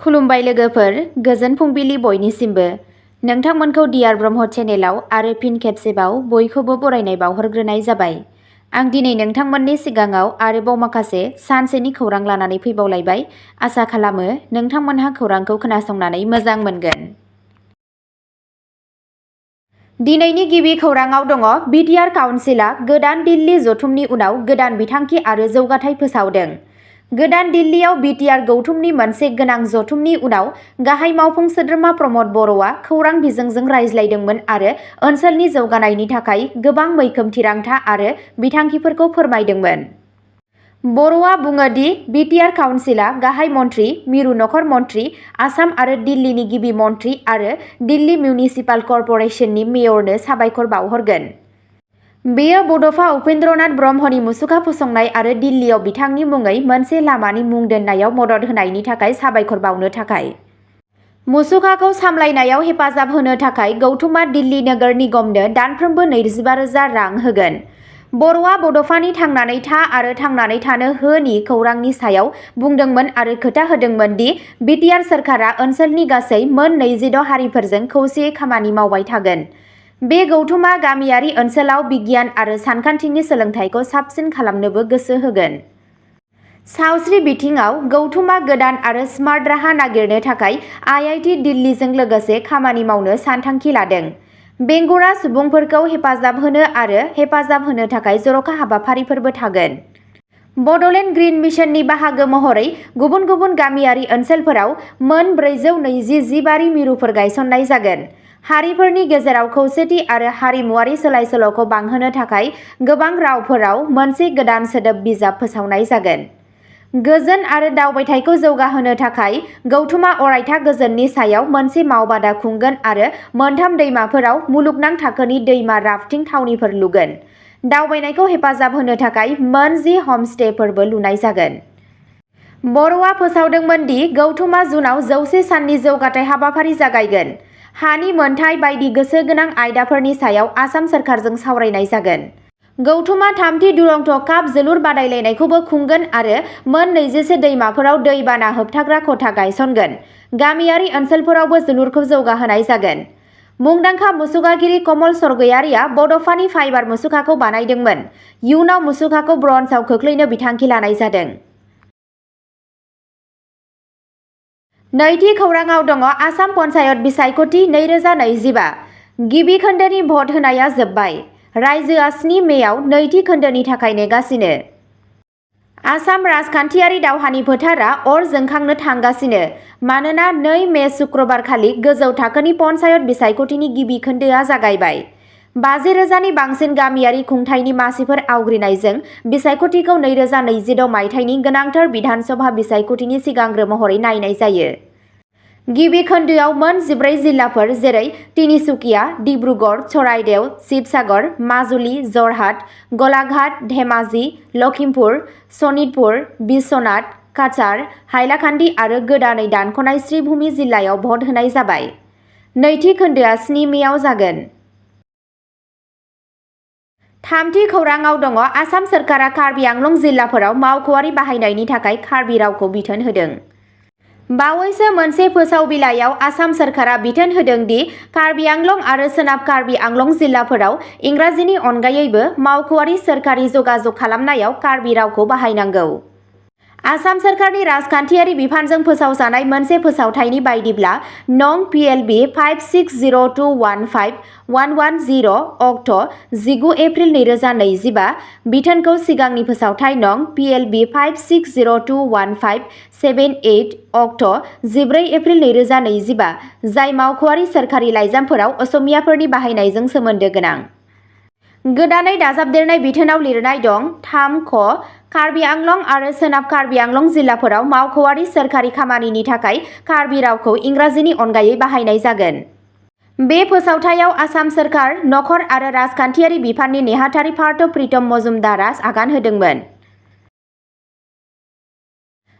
खुलुमबाय लोगोफोर, गोजोन फुंबिलि बयनिसिमबो। नोंथांमोनखौ डियार ब्रह्म चेनेलाव आरो फिन खेबसेबाव बयखौबो बरायनाय बावहरग्रोनाय जाबाय। आं दिनै नोंथांमोननि सिगाङाव आरोबाव माखासे सानसेनि खौरां लानानै फैबावलायबाय। आसा खालामो नोंथांमोनहा खौरांखौ खोनासंनानै मोजां मोनगोन। दिनैनि गिबि खौराङाव दङ बिटिआर काउन्सिलआ गोदान दिल्ली जथुमनि उनाव गोदान बिथांखि आरो जौगाथाय फोसावदों। गोदान दिल्लीयाव बिटिआर गौथुमनि मोनसे गोनां जथुमनि उनाव गाहाय मावफुं सोद्रोमा प्रमद बर'आ खौरां बिजोंजों रायज्लायदोंमोन आरो ओनसोलनि जौगानायनि थाखाय गोबां मैखोम थिरांथा आरो बिथांखिफोरखौ फोरमायदोंमोन। बर'आ बुङो दि बिटिआर काउन्सिलआ गाहाय मन्थ्रि, मिरु नखर मन्थ्रि, आसाम आरो दिल्लीनि गिबि मन्थ्रि आरो दिल्ली मिउनिसिपाल कर्परेसननि मेयरनो साबायखर बावहरगोन। बेयो बड'फा उपेन्द्रनाथ ब्रह्मनि मुसुखा फसंनाय आरो दिल्लीयाव बिथांनि मुङै मोनसे लामानि मुं दोननायाव मदद होनायनि थाखाय साबायखर बावनो थाखाय। मुसुखाखौ सामलायनायाव हेफाजाब होनो थाखाय गौथुमा दिल्ली नोगोर निगमनो दानफ्रोमबो 25,000 रां होगोन। बर'आ बड'फानि थांनानै था आरो थांनानै थानो होनि खौरांनि सायाव बुंदोंमोन आरो खोथा होदोंमोन दि बिटिआर सोरखारा ओनसोलनि गासै मोन 26 हारिफोरजों खौसेयै खामानि मावबाय थागोन। बे गौथुमा गामियारि ओनसोलाव बिगियान आरो सानखान्थिनि सोलोंथाइखौ साबसिन खालामनोबो गोसो होगोन। सावस्रि बिथिङाव गौथुमा गोदान आरो स्मार्ट राहा नागिरनो थाखाय आइआइटि दिल्लीजों लोगोसे खामानि मावनो सानथांखि लादों। बेंगुरा सुबुंफोरखौ हेफाजाब होनो आरो हेफाजाब होनो थाखाय जर'खा हाबाफारिफोरबो थागोन। बड'लेण्ड ग्रीन मिशननि बाहागो महरै गुबुन गुबुन गामियारि ओनसोलफोराव मोन 420 जिबारि मिरुफोर गायसननाय जागोन। हारिफोरनि गेजेराव खौसेथि आरो हारिमुआरि सोलाय-सोल'खौ बांहोनो थाखाय गोबां रावफोराव मोनसे गोदान सोदोब बिजाब फोसावनाय जागोन। गोजोन आरो दावबायथायखौ जौगाहोनो थाखाय गौथुमा अरायथा गोजोननि सायाव मोनसे मावबादा खुंगोन आरो मोनथाम दैमाफोराव मुलुगनां थाखोनि दैमा राफ्टिं थावनिफोर लुगोन। दावबायनायखौ हेफाजाब होनो थाखाय मोन 10 हमस्टेफोरबो लुनाय जागोन। बर'आ फोसावदोंमोन दि गौथुमा जुनआव 100 साननि जौगाथाय हाबाफारि जागायगोन। हानि मोनथाय बायदि गोसो गोनां आयदाफोरनि सायाव आसाम सोरखारजों सावरायनाय जागोन। गौथुमा थामथि दुरन्त काप जोलुर बादायलायनायखौबो खुंगोन आरो मोन 21 दैमाफोराव दै बाना होबथाग्रा खथा गायसनगोन। गामियारि ओनसोलफोरावबो जोलुरखौ जौगाहोनाय जागोन। मुंदांखा मुसुखागिरि कमल स्वर्गयारीआ बड'फानि फाइबार मुसुखाखौ बानायदोंमोन। इयुनाव मुसुखाखौ ब्रन्जआव खोख्लैनो बिथांखि लानाय जादों। नैथि खौराङाव दङ आसाम पन्चायत बिसायख'थि 2025। गिबि खोन्दोनि भट होनाया जोबबाय। रायजोआ 7 मेआव नैथि खोन्दोनि थाखाय नेगासिनो। आसाम राजखान्थियारि दावहानि फोथारा अर जोंखांनो थांगासिनो मानोना 2 मे सुक्रुबारखालि गोजौ थाखोनि पन्चायत बिसायख'थिनि गिबि खोन्दोआ जागायबाय। 50,000नि बांसिन गामियारि खुंथायनि मासिफोर आवग्रिनायजों बिसायख'थिखौ 2026 मायथाइनि गोनांथार बिधान सभा बिसायख'थिनि सिगांग्रो महरै नायनाय जायो। गिबि खोन्दोआव मोन 14 जिल्लाफोर जेरै तिनिसुकिया, डिब्रुगड़, चराइदेव, शिबसागर, माजुलि, जरहाट, गलाघाट, धेमाजि, लखिमपुर, सनितपुर, बिश्वनाथ, काछार, हाइलाकान्दि आरो गोदानै दानख'नाय श्रीभूमि जिल्लायाव भट होनाय जाबाय। नैथि खोन्दोआ 7 मेआव जागोन। थामथि खौराङाव दङ आसाम सोरखारा कार्बि आंलं जिल्लाफोराव मावख'आरि बाहायनायनि थाखाय कार्बि रावखौ बिथोन होदों। बावैसो मोनसे फोसावबिलाइयाव आसाम सोरखारा बिथोन होदों दि कार्बि आंलं आरो सोनाब कार्बि आंलं जिल्लाफोराव इंराजिनि अनगायैबो मावख'आरि सोरखारि जगाजग खालामनायाव कार्बि रावखौ बाहायनांगौ। आसाम सोरखारनि राजखान्थियारि बिफानजों फोसावजानाय मोनसे फोसावथायनि बायदिब्ला नं PLB 5602151110 अक्ट' 19 एप्रिल 2025 बिथोनखौ सिगांनि फोसावथाय नं PLB 56021578 अक्ट' 14 एप्रिल 2025 जाय मावख'आरि सोरखारि लाइजामफोराव असमियाफोरनि बाहायनायजों सोमोन्दो गोनां। गोदानै दाजाबदेरनाय बिथोनाव लिरनाय दं 3 ख कार्बि आंलं आरो सोनाब कार्बि आंलं जिल्लाफोराव मावख'आरि सोरखारि खामानिनि थाखाय कार्बि रावखौ इंराजिनि अनगायै बाहायनाय जागोन। बे फोसावथायाव आसाम सोरखार, नखर आरो राजखान्थियारि बिफाननि नेहाथारि पार्थ प्रीतम मजुमदारआ आगान होदोंमोन।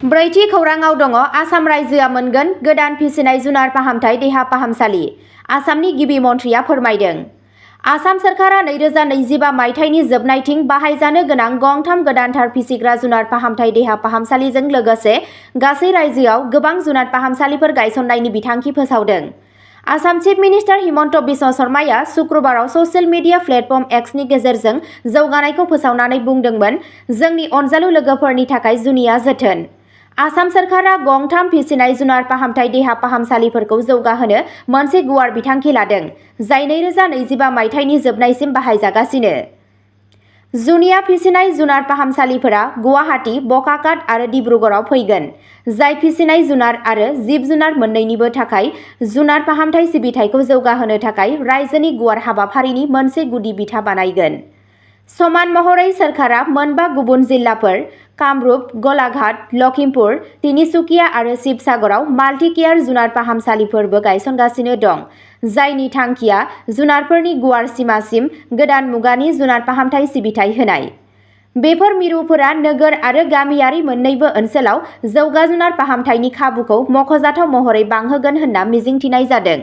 ब्रैथि खौराङाव दङ आसाम रायजोआ मोनगोन गोदान फिसिनाय जुनार फाहामथाय देहा फाहामसालि। आसामनि गिबि मन्थ्रिया फोरमायदों। आसाम सरकारा 2025 मायथाइनि जोबनायथिं बाहायजानो गोनां गंथाम गोदानथार फिसिग्रा जुनार फाहामथाय देहा फाहामसालिजों लोगोसे गासै रायजोआव गोबां जुनार फाहामसालिफोर गायसननायनि बिथांखि फोसावदों। आसाम चिफ मिनिस्टार हिमन्त बिश्व शर्माया शुक्रबाराव ससियेल मिडिया प्लेटफर्म एक्सनि गेजेरजों जौगानायखौ फोसावनानै बुंदोंमोन, जोंनि अनजालु लोगोफोरनि थाखाय जुनिया जोथोन। आसाम सरकारा गंथाम फिसिनाय जुनार फाहामथाय देहा फाहामसालिफोरखौ जौगाहोनो मोनसे गुवार बिथांखि लादों, जाय 2025 मायथाइनि जोबनायसिम बाहायजागासिनो। जुनिया फिसिनाय जुनार फाहामसालिफोरा गुवाहाटी, बकाकाट आरो डिब्रुगड़आव फैगोन, जाय फिसिनाय जुनार आरो जिब-जुनार मोन्नैनिबो थाखाय जुनार फाहामथाय सिबिथायखौ जौगाहोनो थाखाय रायजोनि गुवार हाबाफारिनि मोनसे गुदि बिथा बानायगोन। समान महरै सोरखारा मोनबा गुबुन जिल्लाफोर कामरुप, गलाघाट, लखिमपुर, तिनिसुकिया आरो शिबसागराव माल्टि केयार जुनार फाहामसालिफोरबो गायसनगासिनो दं, जायनि थांखिया जुनारफोरनि गुवार सिमासिम गोदान मुगानि जुनार फाहामथाय सिबिथाय होनाय। बेफोर मिरुफोरा नोगोर आरो गामियारि मोन्नैबो ओनसोलाव जौगा जुनार फाहामथायनि खाबुखौ मख'जाथाव महरै बांहोगोन होनना मिजिंथिनाय जादों।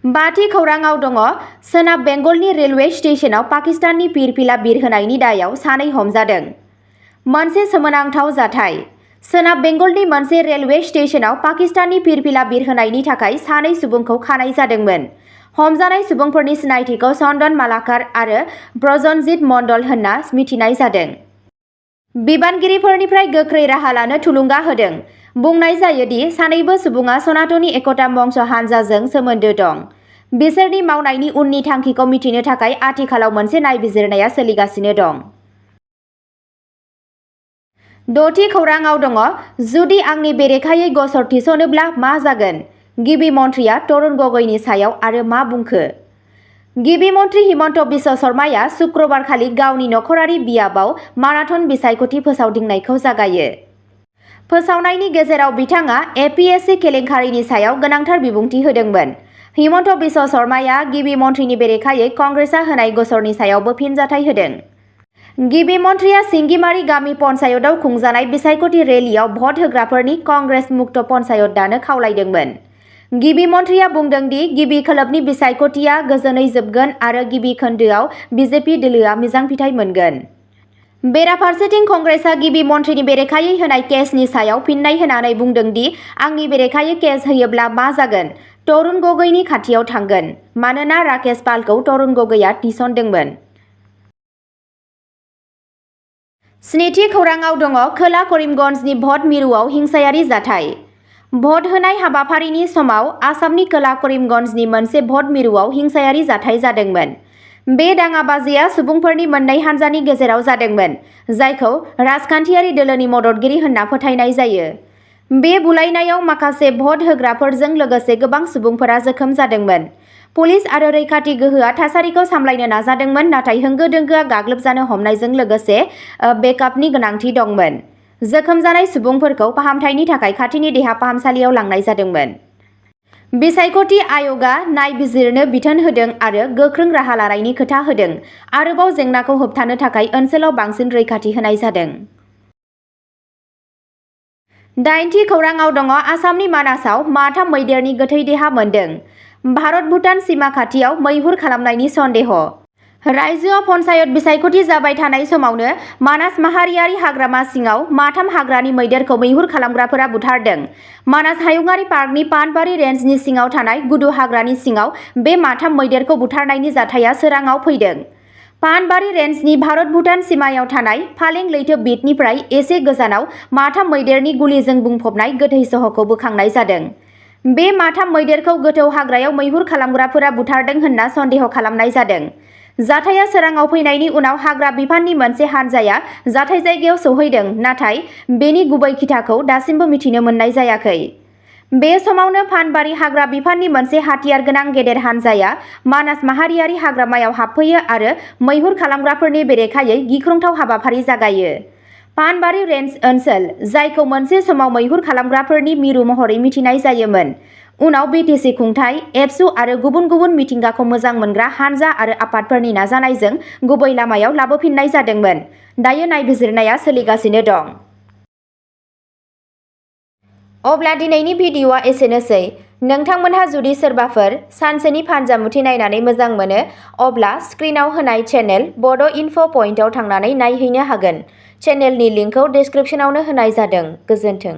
बाथि खौराङाव दङ सोनाब बेंगलनि रेलवे स्टेशनाव पाकिस्ताननि फिरफिला बिरहोनायनि दायाव सानै हमजादों। मोनसे सोमोनांथाव जाथाय। सोनाब बेंगलनि मोनसे रेलवे स्टेशनाव पाकिस्ताननि फिरफिला बिरहोनायनि थाखाय सानै सुबुंखौ खानाय जादोंमोन। हमजानाय सुबुंफोरनि सिनायथिखौ चन्दन मालाकार आरो प्रजनजित मण्डल होनना मिथिनाय जादों। बिबानगिरिफोरनिफ्राय गोख्रै राहा लानो थुलुंगा होदों। बुंनाय जायो दि सानैबो सुबुङा सनातनी एकता मंच हानजाजों सोमोन्दो दं। बिसोरनि मावनायनि उननि थांखिखौ मिथिनो थाखाय आथिखालाव मोनसे नायबिजिरनाया सोलिगासिनो दं। द'थि खौराङाव दङ जुदि आंनि बेरेखायै गसर थिसनोब्ला मा जागोन? गिबि मन्थ्रिया तरुण गगैनि सायाव आरो मा बुंखो? गिबि मन्थ्रि हिमन्त बिश्व शर्माया शुक्रबारखालि गावनि नखरारि बियाबाव माराथन बिसायख'थि फोसावदिंनायखौ जागायो। फोसावनायनि गेजेराव बिथाङा एपीएससी केलेंकारिनि सायाव गोनांथार बिबुंथि होदोंमोन। हिमन्त बिश्व शर्माया गिबि मन्थ्रिनि बेरेखायै कंग्रेसआ होनाय गसरनि सायावबो फिनजाथाय होदों। गिबि मन्थ्रिया सिंगिमारि गामि पन्चायतआव खुंजानाय बिसायख'थि रेलियाव भट होग्राफोरनि कंग्रेस मुक्त पन्चायत दानो खावलायदोंमोन। गिबि मन्थ्रिया बुंदों दि गिबि खोलोबनि बिसायख'थिया गोजोनै जोबगोन आरो गिबि खोन्दोआव बीजेपी दोलोआ मोजां फिथाय मोनगोन। बेराफारसेथिं कंग्रेसआ गिबि मन्थ्रिनि बेरेखायै होनाय केसनि सायाव फिन्नाय होनानै बुंदों दि आंनि बेरेखायै केस होयोब्ला मा जागोन? तरुण गगैनि खाथियाव थांगोन, मानोना राकेश पालखौ तरुण गगैआ थिसनदोंमोन। स्निथि खौराङाव दङ खोला करिमगन्जनि भट मिरुआव हिंसायारि जाथाय। भट होनाय हाबाफारिनि समाव आसामनि खोला करिमगन्जनि मोनसे भट मिरुआव हिंसायारि जाथाय जादोंमोन। बे दाङाबाजिया सुबुंफोरनि मोननै हान्जानि गेजेराव जादोंमोन, जायखौ राजखान्थियारि दोलोनि मददगिरि होनना फोथायनाय जायो। बे बुलायनायाव माखासे भट होग्राफोरजों लोगोसे गोबां सुबुंफोरा जोखोम जादोंमोन। पुलिस आरो रैखाथि गोहोआ थासारिखौ सामलायनो नाजादोंमोन, नाथाय होंगो-दोंगोआ गाग्लोबजानो हमनायजों लोगोसे बेकआपनि गोनांथि दंमोन। जोखोम जानाय सुबुंफोरखौ फाहामथायनि थाखाय खाथिनि देहा फाहामसालियाव लांनाय जादोंमोन। बिसायख'थि आय'गआ नायबिजिरनो बिथोन होदों आरो गोख्रों राहा लानायनि खोथा होदों। आरोबाव जेंनाखौ होबथानो थाखाय ओनसोलाव बांसिन रैखाथि होनाय जादों। दाइनथि खौराङाव दङ आसामनि मानासआव माथाम मैदेरनि गोथै देहा मोन्दों। भारत-भुटान सिमा खाथियाव मैहुर खालामनायनि सन्देह'। रायजोआव पन्चायत बिसायख'थि जाबाय थानाय समावनो मानास माहारियारि हाग्रामा सिङाव माथाम हाग्रानि मैदेरखौ मैहुर खालामग्राफोरा बुथारदों। मानास हायुङारि पार्कनि पानबारि रेन्जनि सिङाव थानाय गुदु हाग्रानि सिङाव बे माथाम मैदेरखौ बुथारनायनि जाथाया सोराङाव फैदों। पानबारि रेन्जनि भारत-भुटान सिमायाव थानाय फालें लैथो बिटनिफ्राय एसे गोजानाव माथाम मैदेरनि गुलिजों बुंफबनाय गोथै सह'खौ बोखांनाय जादों। बे माथाम मैदेरखौ गोथौ हाग्रायाव मैहुर खालामग्राफोरा बुथारदों होनना सन्देह' खालामनाय जादों। जाथाया सोराङाव फैनायनि उनाव हाग्रा बिफाननि मोनसे हानजाया जाथाय जायगायाव सौहैदों, नाथाय बेनि गुबै खिथाखौ दासिमबो मिथिनो मोननाय जायाखै। बे समावनो पानबारि हाग्रा बिफाननि मोनसे हाथियार गोनां गेदेर हानजाया मानास माहारियारि हाग्रामायाव हाबफैयो आरो मैहुर खालामग्राफोरनि बेरेखायै गिख्रंथाव हाबाफारि जागायो। पानबारि रेन्ज ओनसोल, जायखौ मोनसे समाव मैहुर खालामग्राफोरनि मिरु महरै मिथिनाय जायोमोन, उनाव बीटीसी खुंथाय, एबसु आरो गुबुन गुबुन मिथिंगाखौ मोजां मोनग्रा हानजा आरो आफादफोरनि नाजानायजों गुबै लामायाव लाबोफिननाय जादोंमोन। दायो नायबिजिरनाया सोलिगासिनो दं। अब्ला दिनैनि भिडिअ'आ एसेनोसै। नोंथांमोनहा जुदि सोरबाफोर सानसेनि फानजामुथि नायनानै मोजां मोनो अब्ला स्क्रिनाव होनाय चेनेल बड' इनफ' पइन्टआव थांनानै नायहैनो हागोन। चेनेलनि लिंकखौ डिस्क्रिप्शनावनो होनाय जादों। गोजोन्थों।